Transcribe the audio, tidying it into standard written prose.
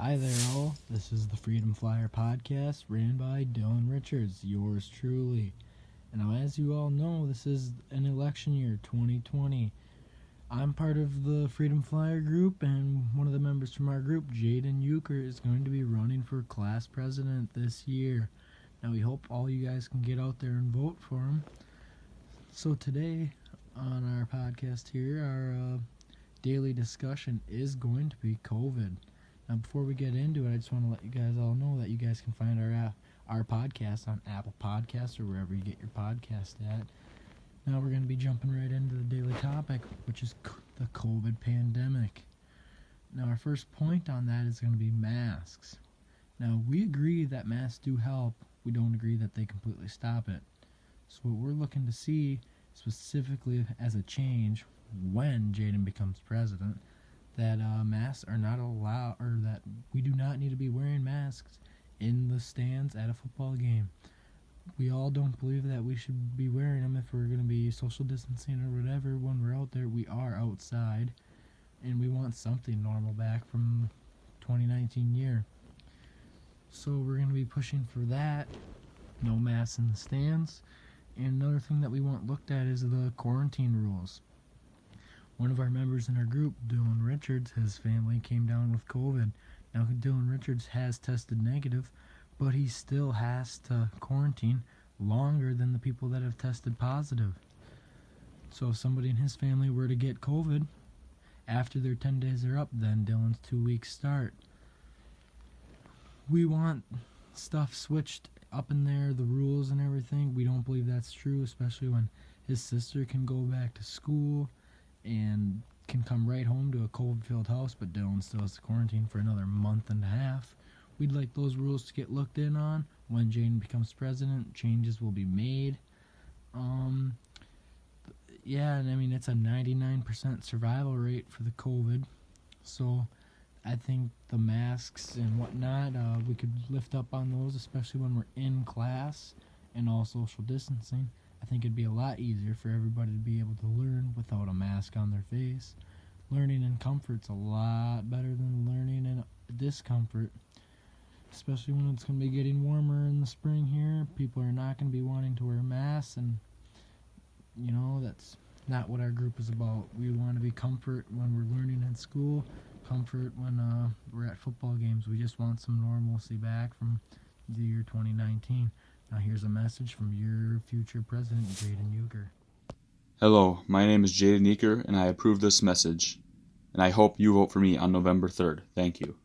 Hi there, all. This is the Freedom Flyer podcast ran by Dylan Richards, yours truly. And now, as you all know, this is an election year, 2020. I'm part of the Freedom Flyer group, and one of the members from our group, Jaden Euchre, is going to be running for class president this year. Now, we hope all you guys can get out there and vote for him. So today, on our podcast here, our daily discussion is going to be COVID. Now, before we get into it, I just want to let you guys all know that you guys can find our podcast on Apple Podcasts or wherever you get your podcast at. Now we're going to be jumping right into the daily topic, which is the COVID pandemic. Now, our first point on that is going to be masks. Now, we agree that masks do help. We don't agree that they completely stop it. So what we're looking to see specifically as a change when Jaden becomes president, that masks are not allowed, or that we do not need to be wearing masks in the stands at a football game. We all don't believe that we should be wearing them if we're going to be social distancing or whatever. When we're out there, we are outside, and we want something normal back from 2019 year. So we're going to be pushing for that. No masks in the stands. And another thing that we want looked at is the quarantine rules. One of our members in our group, Dylan Richards, his family came down with COVID. Now, Dylan Richards has tested negative, but he still has to quarantine longer than the people that have tested positive. So if somebody in his family were to get COVID, after their 10 days are up, then Dylan's 2 weeks start. We want stuff switched up in there, the rules and everything. We don't believe that's true, especially when his sister can go back to school and can come right home to a COVID-filled house, but Dylan still has to quarantine for another month and a half. We'd like those rules to get looked in on. When Jaden becomes president, changes will be made. It's a 99% survival rate for the COVID. So I think the masks and whatnot, we could lift up on those, especially when we're in class and all social distancing. I think it'd be a lot easier for everybody to be able to learn without a mask on their face. Learning in comfort's a lot better than learning in discomfort, especially when it's going to be getting warmer in the spring here. People are not going to be wanting to wear masks, and that's not what our group is about. We want to be comfort when we're learning in school, comfort when we're at football games. We just want some normalcy back from the year 2019. Now here's a message from your future president, Jaden Euchre. Hello, my name is Jaden Euchre, and I approve this message. And I hope you vote for me on November 3rd. Thank you.